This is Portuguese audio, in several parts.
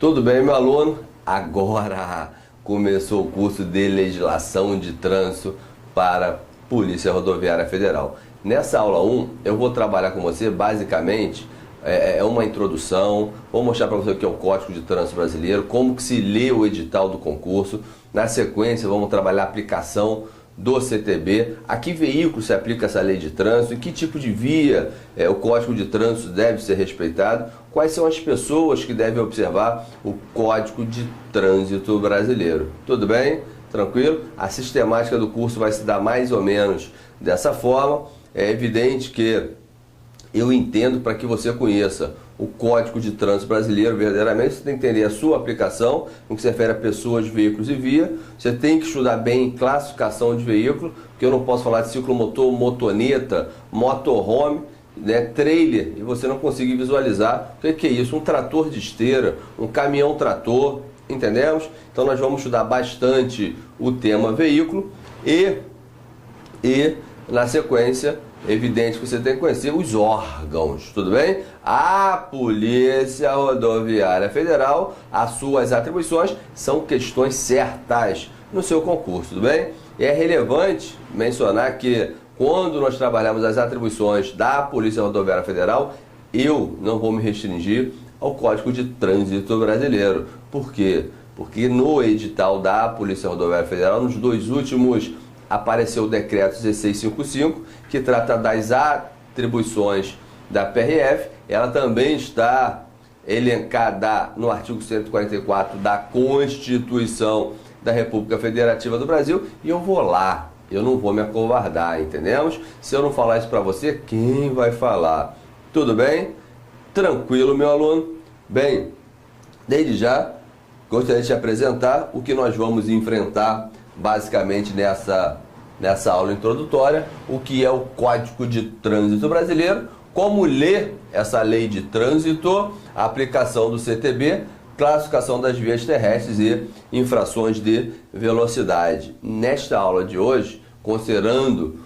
Tudo bem, meu aluno? Agora começou o curso de Legislação de Trânsito para Polícia Rodoviária Federal. Nessa aula 1, eu vou trabalhar com você, basicamente, uma introdução, vou mostrar para você o que é o Código de Trânsito Brasileiro, como que se lê o edital do concurso. Na sequência, vamos trabalhar a aplicação do CTB, a que veículo se aplica essa lei de trânsito, em que tipo de via o Código de Trânsito deve ser respeitado, quais são as pessoas que devem observar o Código de Trânsito Brasileiro. Tudo bem? Tranquilo? A sistemática do curso vai se dar mais ou menos dessa forma. É evidente que eu entendo para que você conheça o Código de Trânsito Brasileiro verdadeiramente, você tem que entender a sua aplicação, no que se refere a pessoas, veículos e via. Você tem que estudar bem classificação de veículo, porque eu não posso falar de ciclomotor, motoneta, motorhome, né, trailer, e você não conseguir visualizar o que é isso, um trator de esteira, um caminhão-trator, entendemos? Então nós vamos estudar bastante o tema veículo e na sequência, evidente que você tem que conhecer os órgãos, tudo bem? A Polícia Rodoviária Federal, as suas atribuições são questões certas no seu concurso, tudo bem? E é relevante mencionar que quando nós trabalhamos as atribuições da Polícia Rodoviária Federal, eu não vou me restringir ao Código de Trânsito Brasileiro. Por quê? Porque no edital da Polícia Rodoviária Federal, nos dois últimos, apareceu o decreto 1655, que trata das atribuições da PRF. Ela também está elencada no artigo 144 da Constituição da República Federativa do Brasil, e eu vou lá, eu não vou me acovardar, entendemos? Se eu não falar isso para você, quem vai falar? Tudo bem? Tranquilo, meu aluno? Bem, desde já, gostaria de te apresentar o que nós vamos enfrentar basicamente nessa aula introdutória, o que é o Código de Trânsito Brasileiro, como ler essa lei de trânsito, a aplicação do CTB, classificação das vias terrestres e infrações de velocidade. Nesta aula de hoje, considerando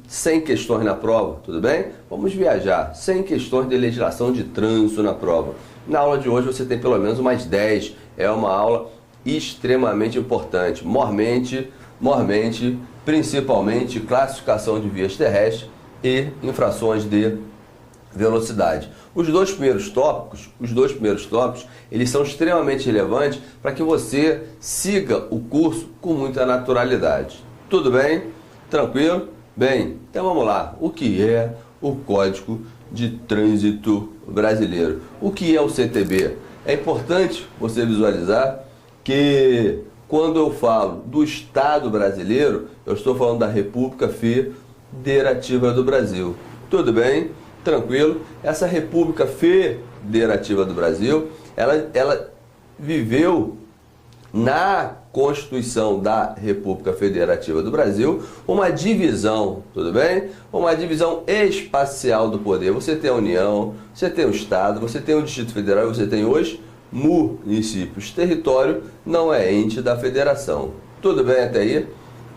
100 questões na prova, tudo bem? Vamos viajar, 100 questões de legislação de trânsito na prova. Na aula de hoje você tem pelo menos umas 10, é uma aula extremamente importante, mormente, principalmente classificação de vias terrestres e infrações de velocidade. Os dois primeiros tópicos, eles são extremamente relevantes para que você siga o curso com muita naturalidade. Tudo bem? Tranquilo? Bem, então vamos lá. O que é o Código de Trânsito Brasileiro? O que é o CTB? É importante você visualizar que quando eu falo do Estado brasileiro, eu estou falando da República Federativa do Brasil. Tudo bem? Tranquilo? Essa República Federativa do Brasil, ela viveu na Constituição da República Federativa do Brasil uma divisão, tudo bem? Uma divisão espacial do poder. Você tem a União, você tem o Estado, você tem o Distrito Federal e você tem os municípios. Território não é ente da federação. Tudo bem até aí?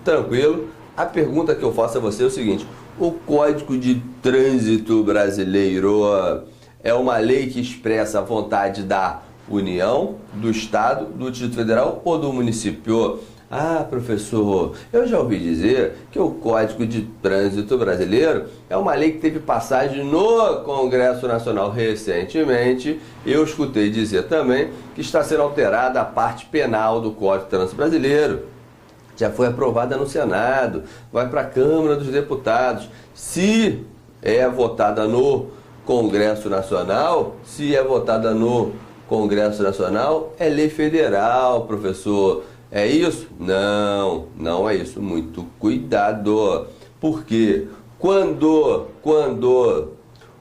Tranquilo? A pergunta que eu faço a você é o seguinte: o Código de Trânsito Brasileiro é uma lei que expressa a vontade da União, do Estado, do Distrito Federal ou do município? Ah, professor, eu já ouvi dizer que o Código de Trânsito Brasileiro é uma lei que teve passagem no Congresso Nacional recentemente. Eu escutei dizer também que está sendo alterada a parte penal do Código de Trânsito Brasileiro. Já foi aprovada no Senado, vai para a Câmara dos Deputados. Se é votada no Congresso Nacional, é lei federal, professor. É isso? Não, não é isso. Muito cuidado. Porque quando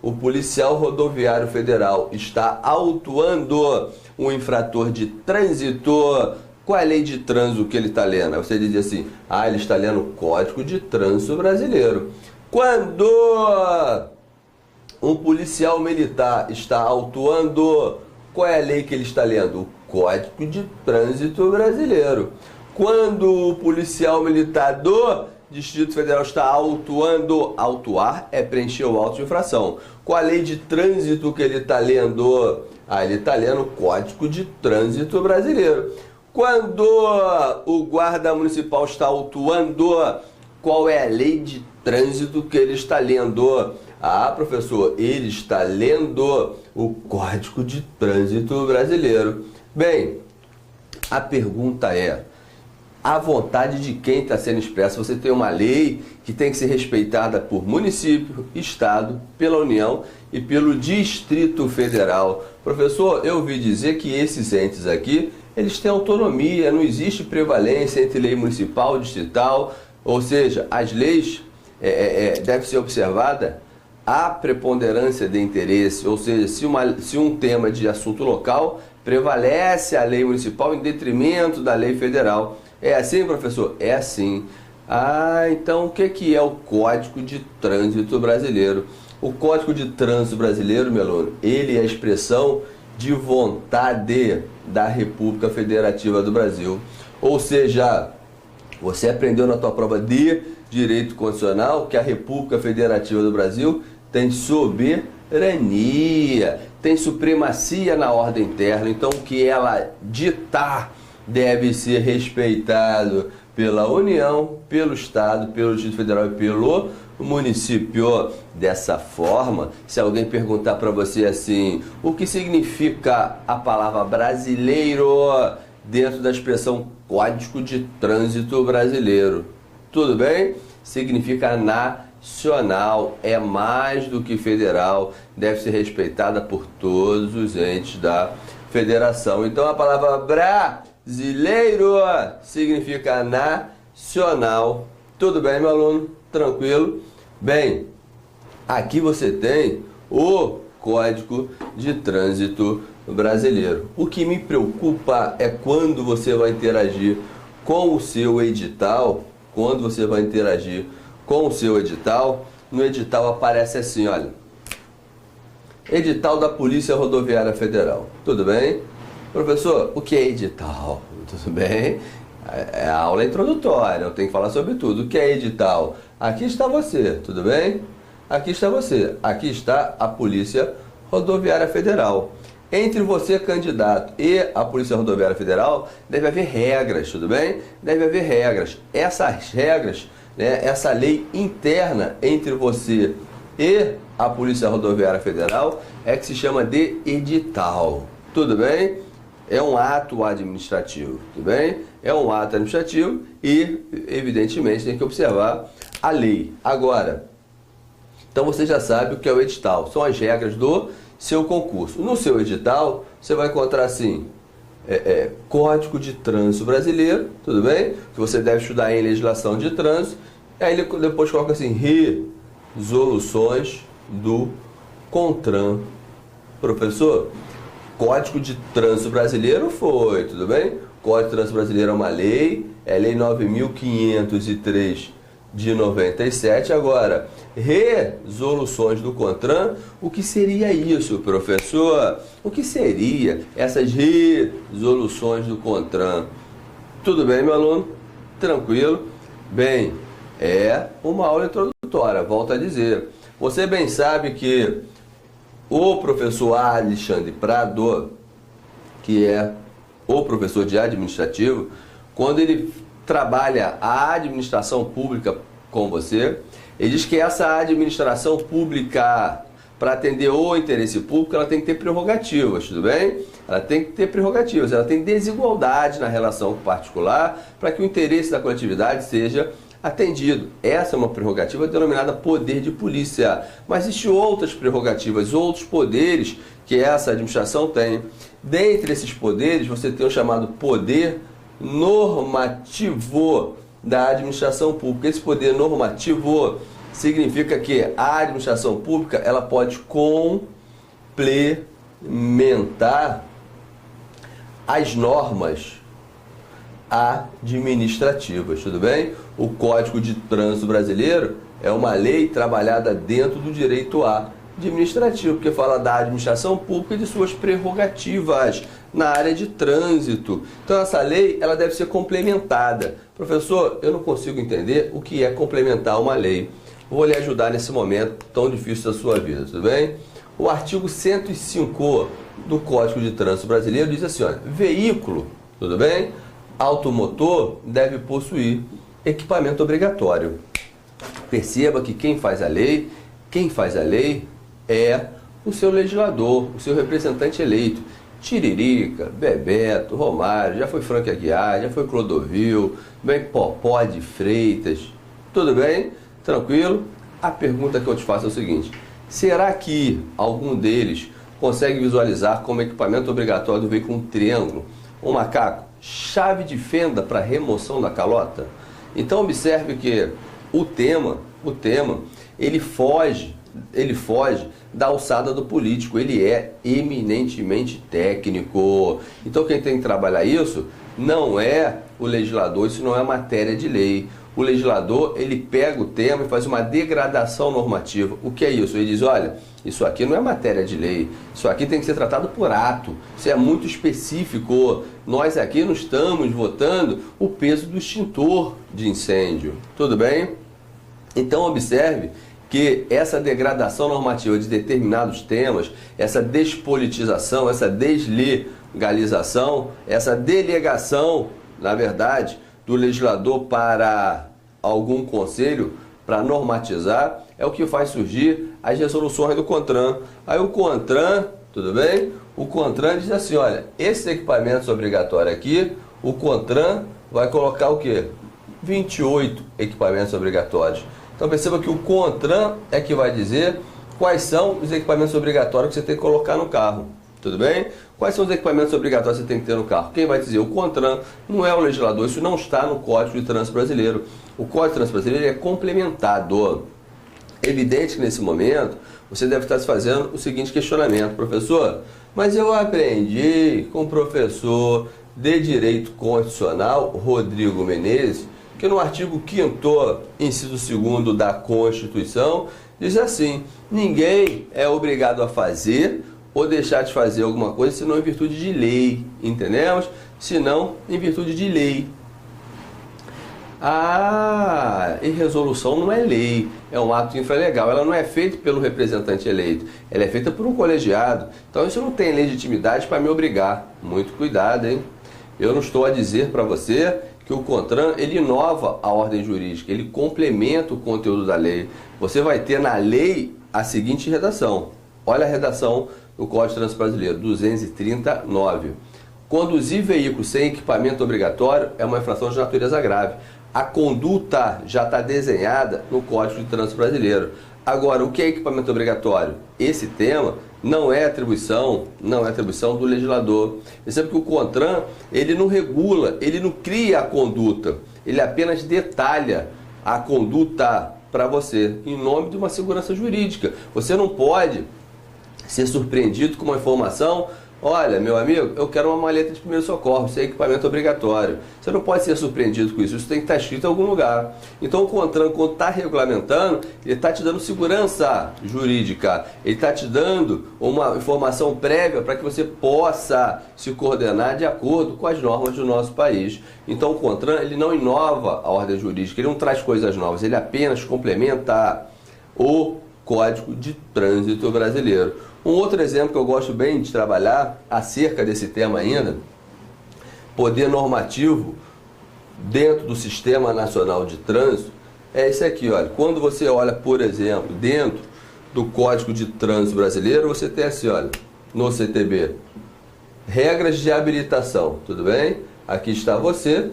o policial rodoviário federal está autuando um infrator de trânsito, qual é a lei de trânsito que ele está lendo? Aí você diz assim: ele está lendo o Código de Trânsito Brasileiro. Quando um policial militar está autuando, qual é a lei que ele está lendo? O Código de Trânsito Brasileiro. Quando o policial militar do Distrito Federal está autuando, autuar é preencher o auto de infração. Qual a lei de trânsito que ele está lendo? Aí ele está lendo o Código de Trânsito Brasileiro. Quando o guarda municipal está autuando, qual é a lei de trânsito que ele está lendo? Ah, professor, ele está lendo o Código de Trânsito Brasileiro. Bem, a pergunta é: a vontade de quem está sendo expressa? Você tem uma lei que tem que ser respeitada por município, estado, pela União e pelo Distrito Federal. Professor, eu ouvi dizer que esses entes aqui, eles têm autonomia, não existe prevalência entre lei municipal e distrital, ou seja, as leis devem ser observadas a preponderância de interesse, ou seja, se um tema de assunto local prevalece a lei municipal em detrimento da lei federal. É assim, professor? É assim. Ah, então o que é o Código de Trânsito Brasileiro? O Código de Trânsito Brasileiro, meu aluno, ele é a expressão de vontade da República Federativa do Brasil. Ou seja, você aprendeu na tua prova de Direito Constitucional que a República Federativa do Brasil tem soberania, tem supremacia na ordem interna. Então, o que ela ditar deve ser respeitado pela União, pelo Estado, pelo Distrito Federal e pelo município. Dessa forma, se alguém perguntar para você assim, o que significa a palavra brasileiro dentro da expressão Código de Trânsito Brasileiro? Tudo bem? Significa nacional, é mais do que federal, deve ser respeitada por todos os entes da federação. Então a palavra brasileiro significa nacional. Tudo bem, meu aluno? Tranquilo? Bem, aqui você tem o Código de Trânsito Brasileiro. O que me preocupa é quando você vai interagir com o seu edital. Quando você vai interagir com o seu edital, no edital aparece assim, olha, edital da Polícia Rodoviária Federal. Tudo bem? Professor, o que é edital? Tudo bem? É a aula introdutória, eu tenho que falar sobre tudo. O que é edital? Aqui está você, tudo bem? Aqui está você. Aqui está a Polícia Rodoviária Federal. Entre você, candidato, e a Polícia Rodoviária Federal, deve haver regras, tudo bem? Deve haver regras. Essas regras, né, essa lei interna entre você e a Polícia Rodoviária Federal é que se chama de edital. Tudo bem? É um ato administrativo, tudo bem? É um ato administrativo e, evidentemente, tem que observar a lei. Agora, então você já sabe o que é o edital. São as regras do seu concurso. No seu edital, você vai encontrar assim, Código de Trânsito Brasileiro, tudo bem? Que você deve estudar em legislação de trânsito. Aí ele depois coloca assim, resoluções do CONTRAN. Professor, Código de Trânsito Brasileiro foi, tudo bem? Código de Trânsito Brasileiro é uma lei, é Lei 9.503 de 97. Agora, resoluções do CONTRAN, o que seria isso, professor? O que seria essas resoluções do CONTRAN? Tudo bem, meu aluno? Tranquilo? Bem, é uma aula introdutória, volto a dizer. Você bem sabe que o professor Alexandre Prado, que é o professor de administrativo, quando ele trabalha a administração pública com você, ele diz que essa administração pública, para atender o interesse público, ela tem que ter prerrogativas, tudo bem? Ela tem que ter prerrogativas, ela tem desigualdade na relação com o particular para que o interesse da coletividade seja atendido. Essa é uma prerrogativa denominada poder de polícia. Mas existem outras prerrogativas, outros poderes que essa administração tem. Dentre esses poderes, você tem o chamado poder normativo da administração pública. Esse poder normativo significa que a administração pública ela pode complementar as normas administrativas, tudo bem? O Código de Trânsito Brasileiro é uma lei trabalhada dentro do direito administrativo, porque fala da administração pública e de suas prerrogativas na área de trânsito. Então essa lei ela deve ser complementada. Professor, eu não consigo entender o que é complementar uma lei. Vou lhe ajudar nesse momento tão difícil da sua vida, tudo bem? O artigo 105 do Código de Trânsito Brasileiro diz assim, olha, veículo, tudo bem? Automotor deve possuir equipamento obrigatório. Perceba que quem faz a lei é o seu legislador, o seu representante eleito. Tiririca, Bebeto, Romário, já foi Frank Aguiar, já foi Clodovil, bem Popó de Freitas. Tudo bem? Tranquilo? A pergunta que eu te faço é o seguinte: será que algum deles consegue visualizar como equipamento obrigatório do veículo um triângulo, um macaco, chave de fenda para remoção da calota? Então observe que o tema, ele foge da alçada do político, ele é eminentemente técnico. Então quem tem que trabalhar isso não é o legislador, isso não é matéria de lei. O legislador, ele pega o tema e faz uma degradação normativa. O que é isso? Ele diz, olha, isso aqui não é matéria de lei, isso aqui tem que ser tratado por ato, isso é muito específico. Nós aqui não estamos votando o peso do extintor de incêndio, tudo bem? Então observe que essa degradação normativa de determinados temas, essa despolitização, essa deslegalização, essa delegação, na verdade, do legislador para algum conselho para normatizar, é o que faz surgir as resoluções do CONTRAN. Aí o CONTRAN, tudo bem? O CONTRAN diz assim, olha, esses equipamentos obrigatórios aqui, o CONTRAN vai colocar o quê? 28 equipamentos obrigatórios. Então perceba que o CONTRAN é que vai dizer quais são os equipamentos obrigatórios que você tem que colocar no carro. Tudo bem? Quais são os equipamentos obrigatórios que você tem que ter no carro? Quem vai dizer? O CONTRAN, não é o legislador, isso não está no Código de Trânsito Brasileiro. O Código de Trânsito Brasileiro é complementado. Evidente que nesse momento você deve estar se fazendo o seguinte questionamento: professor, mas eu aprendi com o professor de Direito Constitucional, Rodrigo Menezes, que no artigo 5º, inciso 2º da Constituição, diz assim: ninguém é obrigado a fazer ou deixar de fazer alguma coisa senão em virtude de lei, entendemos? Senão em virtude de lei. E resolução não é lei, é um ato infralegal. Ela não é feita pelo representante eleito, ela é feita por um colegiado. Então isso não tem legitimidade para me obrigar. Muito cuidado, hein? Eu não estou a dizer para você que o CONTRAN, ele inova a ordem jurídica, ele complementa o conteúdo da lei. Você vai ter na lei a seguinte redação. Olha a redação do Código de Trânsito Brasileiro, 239. Conduzir veículo sem equipamento obrigatório é uma infração de natureza grave. A conduta já está desenhada no Código de Trânsito Brasileiro. Agora, o que é equipamento obrigatório? Esse tema não é atribuição do legislador. Percebe que o CONTRAN, ele não regula, ele não cria a conduta, ele apenas detalha a conduta para você, em nome de uma segurança jurídica. Você não pode ser surpreendido com uma informação: olha, meu amigo, eu quero uma maleta de primeiro socorro, isso é equipamento obrigatório. Você não pode ser surpreendido com isso, isso tem que estar escrito em algum lugar. Então o CONTRAN, quando está regulamentando, ele está te dando segurança jurídica, ele está te dando uma informação prévia para que você possa se coordenar de acordo com as normas do nosso país. Então o CONTRAN, ele não inova a ordem jurídica, ele não traz coisas novas, ele apenas complementa o Código de Trânsito Brasileiro. Um outro exemplo que eu gosto bem de trabalhar acerca desse tema ainda, poder normativo dentro do Sistema Nacional de Trânsito, é esse aqui, olha. Quando você olha, por exemplo, dentro do Código de Trânsito Brasileiro, você tem assim, olha, no CTB, regras de habilitação, tudo bem? Aqui está você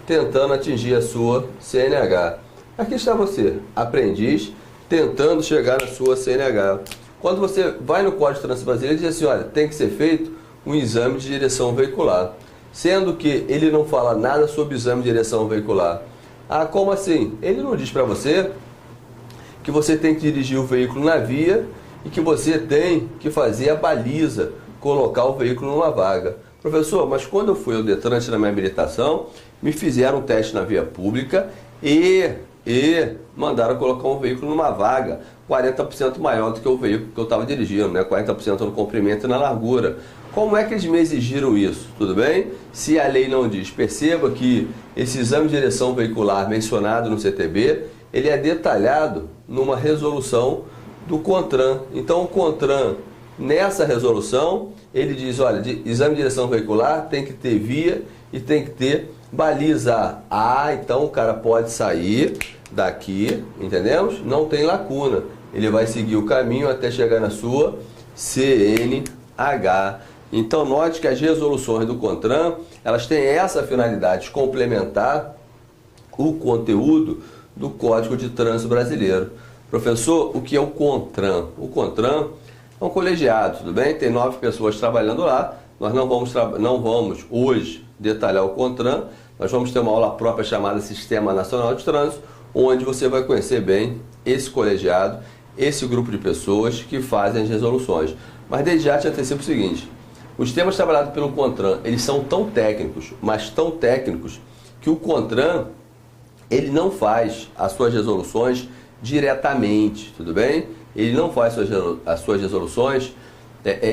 tentando atingir a sua CNH. Aqui está você, aprendiz, tentando chegar na sua CNH. Quando você vai no Código de Trânsito Brasileiro, ele diz assim, olha, tem que ser feito um exame de direção veicular. Sendo que ele não fala nada sobre o exame de direção veicular. Como assim? Ele não diz para você que você tem que dirigir o veículo na via e que você tem que fazer a baliza, colocar o veículo numa vaga. Professor, mas quando eu fui ao Detran na minha habilitação, me fizeram um teste na via pública e mandaram colocar um veículo numa vaga 40% maior do que o veículo que eu estava dirigindo, né? 40% no comprimento e na largura. Como é que eles me exigiram isso? Tudo bem? Se a lei não diz, perceba que esse exame de direção veicular mencionado no CTB, ele é detalhado numa resolução do CONTRAN. Então o CONTRAN, Nessa resolução, ele diz, olha, exame de direção veicular tem que ter via e tem que ter baliza. Ah, então o cara pode sair daqui, entendemos? Não tem lacuna. Ele vai seguir o caminho até chegar na sua CNH. Então note que as resoluções do CONTRAN, elas têm essa finalidade de complementar o conteúdo do Código de Trânsito Brasileiro. Professor, o que é o CONTRAN? O CONTRAN é um colegiado, tudo bem? Tem 9 pessoas trabalhando lá. Nós não vamos hoje detalhar o CONTRAN. Nós vamos ter uma aula própria chamada Sistema Nacional de Trânsito, onde você vai conhecer bem esse colegiado, esse grupo de pessoas que fazem as resoluções. Mas desde já te antecipo o seguinte: os temas trabalhados pelo CONTRAN, eles são tão técnicos, mas tão técnicos, que o CONTRAN, ele não faz as suas resoluções diretamente, tudo bem? Ele não faz as suas resoluções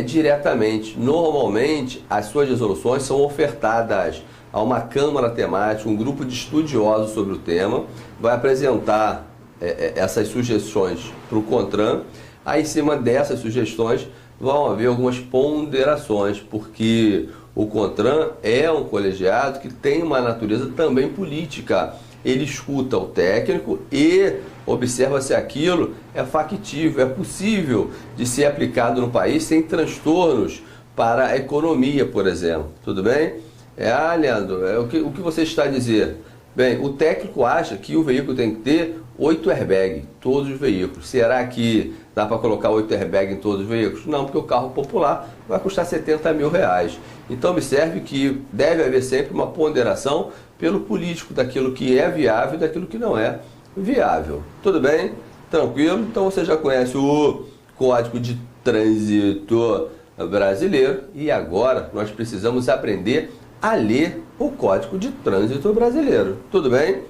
diretamente. Normalmente, as suas resoluções são ofertadas a uma câmara temática, um grupo de estudiosos sobre o tema, vai apresentar essas sugestões para o CONTRAN. Aí, em cima dessas sugestões, vão haver algumas ponderações, porque o CONTRAN é um colegiado que tem uma natureza também política. Ele escuta o técnico e observa se aquilo é factível, é possível de ser aplicado no país sem transtornos para a economia, por exemplo. Tudo bem? Leandro, o que você está a dizer? Bem, o técnico acha que o veículo tem que ter 8 airbags, todos os veículos. Será que dá para colocar 8 airbags em todos os veículos? Não, porque o carro popular vai custar 70 mil reais. Então observe que deve haver sempre uma ponderação pelo político daquilo que é viável e daquilo que não é viável. Tudo bem? Tranquilo? Então você já conhece o Código de Trânsito Brasileiro e agora nós precisamos aprender a ler o Código de Trânsito Brasileiro. Tudo bem?